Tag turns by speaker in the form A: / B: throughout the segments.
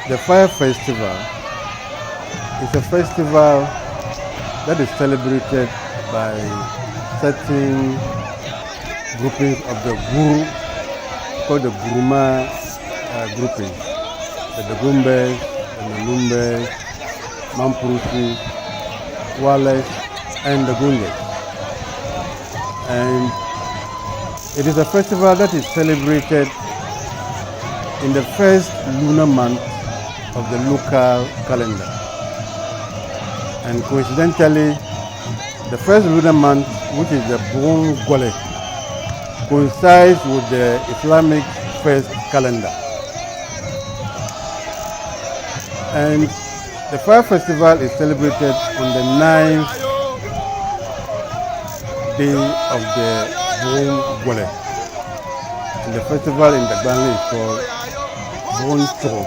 A: The Fire Festival is a festival that is celebrated by certain groupings of the Guru, called the Guruma grouping. The Dagumbes, the Nalumbes, Mampurusi, Wales, and the Gunjas. And it is a festival that is celebrated in the first lunar month of the local calendar. And coincidentally, the first lunar month, which is the Bon Gwale, coincides with the Islamic first calendar. And the Fire Festival is celebrated on the 9th day of the Bon Gwale. And the festival in Dagbani is called Bon Choro.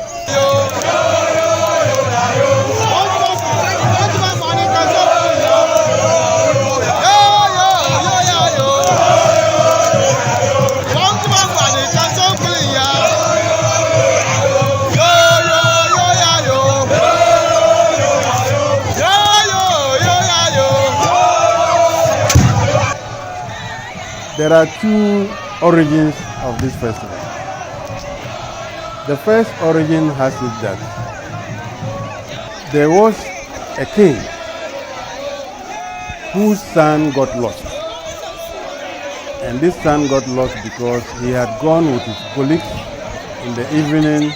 A: There are two origins of this festival. The first origin has it that there was a king whose son got lost. And this son got lost because he had gone with his colleagues in the evening.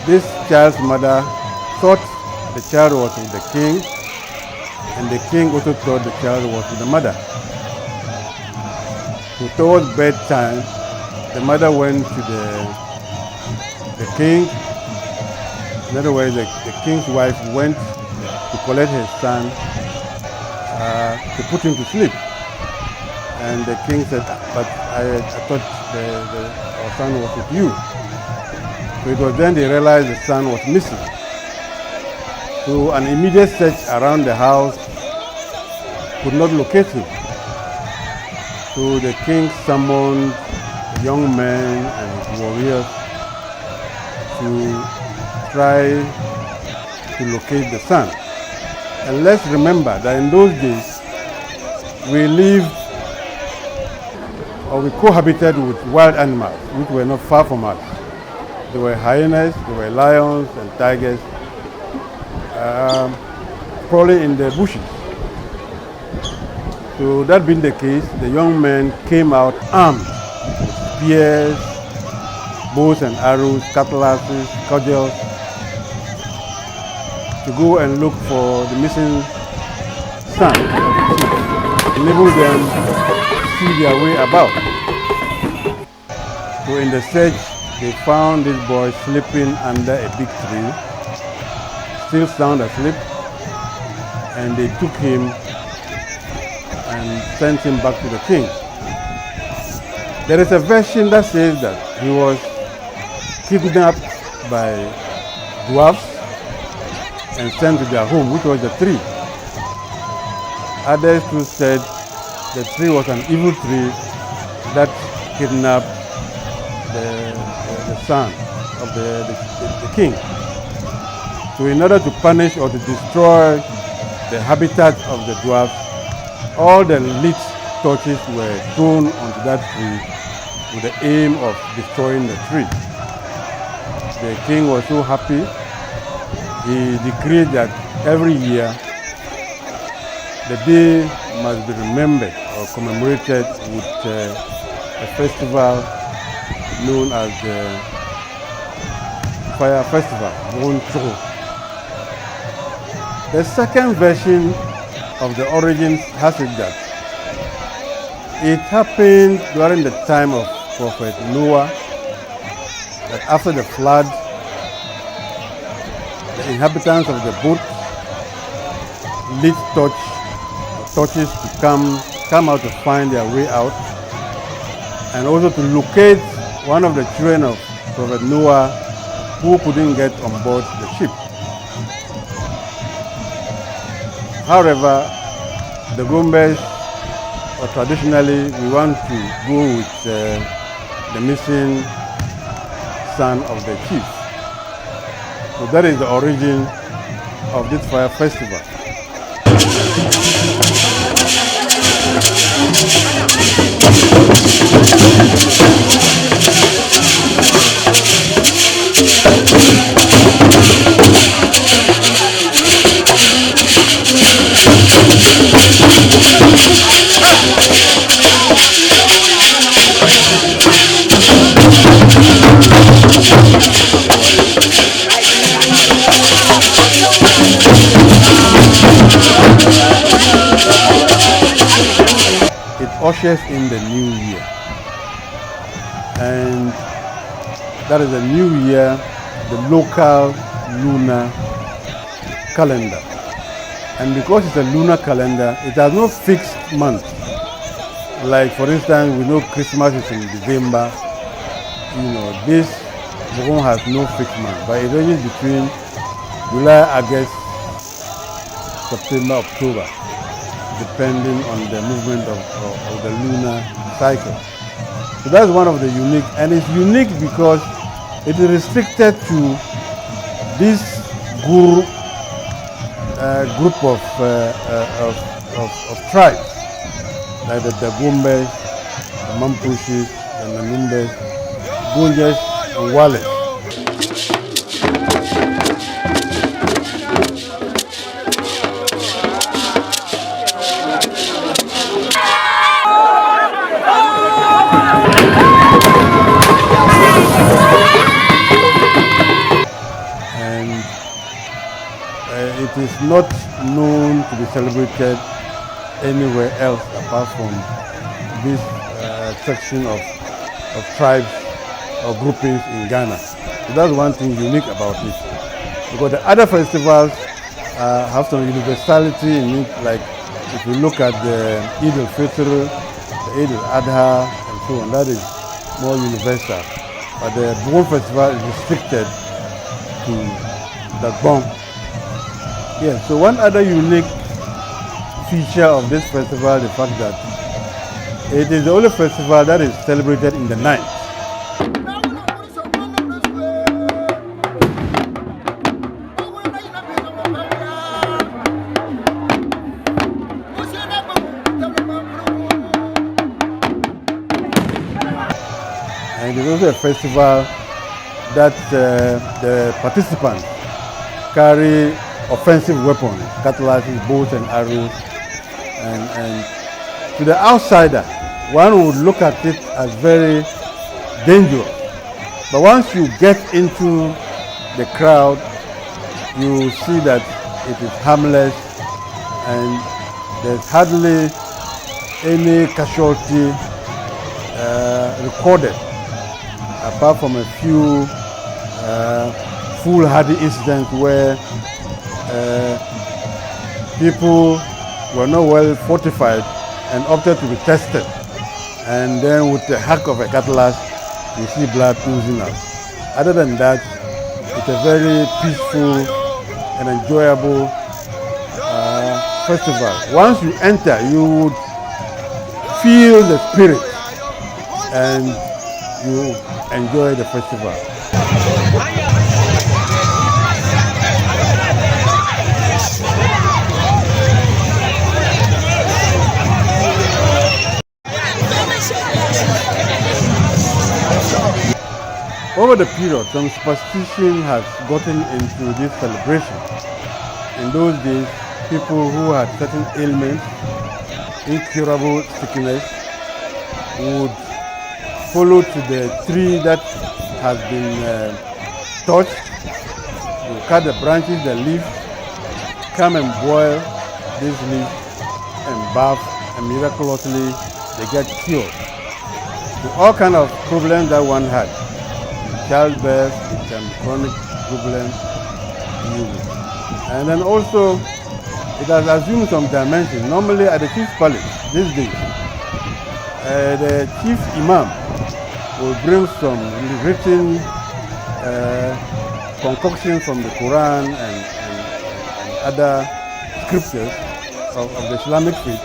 A: This child's mother thought the child was with the king, and the king also thought the child was with the mother. So towards bedtime, the mother went to the king. In other words, the king's wife went to collect her son to put him to sleep. And the king said, but I thought our son was with you. So it was then they realized the son was missing. So an immediate search around the house could not locate him. So the king summoned young men and his warriors to try to locate the son. And let's remember that in those days, we lived or we cohabited with wild animals which were not far from us. There were hyenas, there were lions and tigers, probably in the bushes. So that being the case, the young men came out armed with spears, bows and arrows, cutlasses, cudgels, to go and look for the missing son, enable them to see their way about. So in the search, they found this boy sleeping under a big tree, still sound asleep, and they took him and sent him back to the king. There is a version that says that he was kidnapped by dwarfs and sent to their home, which was the tree. Others too said the tree was an evil tree that kidnapped the son of the king. So in order to punish or to destroy the habitat of the dwarfs, all the lit torches were thrown onto that tree with the aim of destroying the tree. The king was so happy, he decreed that every year the day must be remembered or commemorated with a festival known as the Fire Festival, Bon Choro. The second version of the origins has it that it happened during the time of Prophet Noah, that after the flood, the inhabitants of the boat lit torches to come come out to find their way out, and also to locate one of the children of Prophet Noah who couldn't get on board the ship. However, the Gombes, traditionally, we want to go with the missing son of the chief. So that is the origin of this fire festival. It ushers in the new year, and that is the new year, the local lunar calendar. And because it's a lunar calendar, it has no fixed month. Like, for instance, we know Christmas is in December. This Bogon has no fixed month, but it ranges between July, August, September, October, depending on the movement of the lunar cycle. So that's one of the unique, and it's unique because it is restricted to this group of tribes, like the Gombes, the Mampushis, the Nanumbes, Gunjes, and Wales. It is not known to be celebrated anywhere else apart from this section of tribes or groupings in Ghana. So that's one thing unique about it. Because the other festivals have some universality in it, like if you look at the Eid al-Fitr, the Eid al-Adha, and so on, that is more universal. But the Bogon festival is restricted to the Bon. Yes, so one other unique feature of this festival, the fact that it is the only festival that is celebrated in the night. And it is also a festival that the participants carry offensive weapons, cutlasses, bows and arrows, and to the outsider, one would look at it as very dangerous. But once you get into the crowd, you see that it is harmless and there's hardly any casualty recorded, apart from a few foolhardy incidents where people were not well fortified and opted to be tested, and then with the hack of a cutlass you see blood oozing out. Other than that, it's a very peaceful and enjoyable festival. Once you enter, you would feel the spirit and you enjoy the festival. Over the period, some superstition has gotten into this celebration. In those days, people who had certain ailments, incurable sickness, would follow to the tree that has been touched. You cut the branches, the leaves, come and boil these leaves and bath, and miraculously they get cured. So all kind of problems that one had, childbirth, it can be chronic problems, and then also it has assumed some dimension. Normally at the chief's palace these days, the chief imam will bring some written concoction from the Quran and other scriptures of the Islamic faith,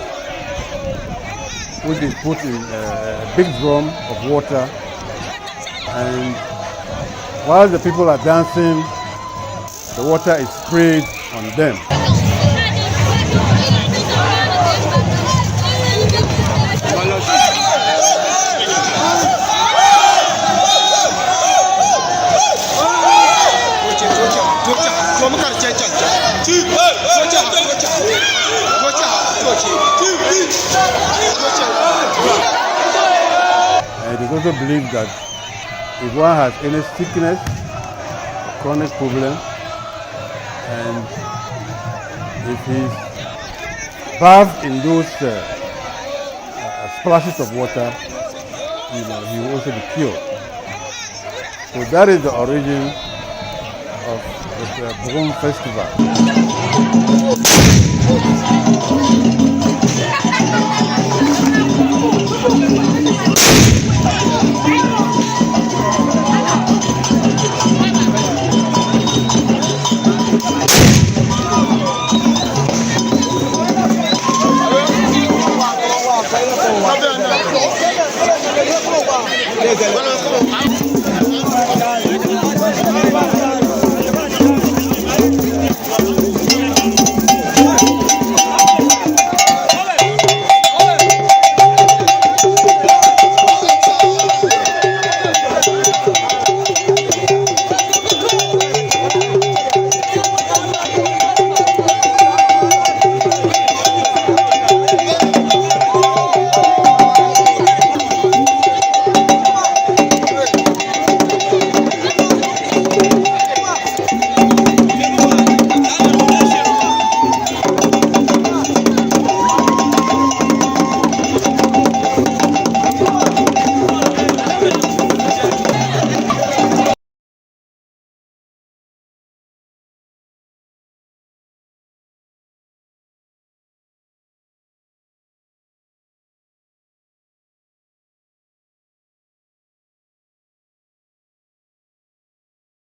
A: which is put in a big drum of water, and while the people are dancing, the water is sprayed on them. It is also believed that if one has any sickness, a chronic problem, and if he's bathed in those splashes of water, he will also be cured. So that is the origin of the Borum festival.
B: Yes,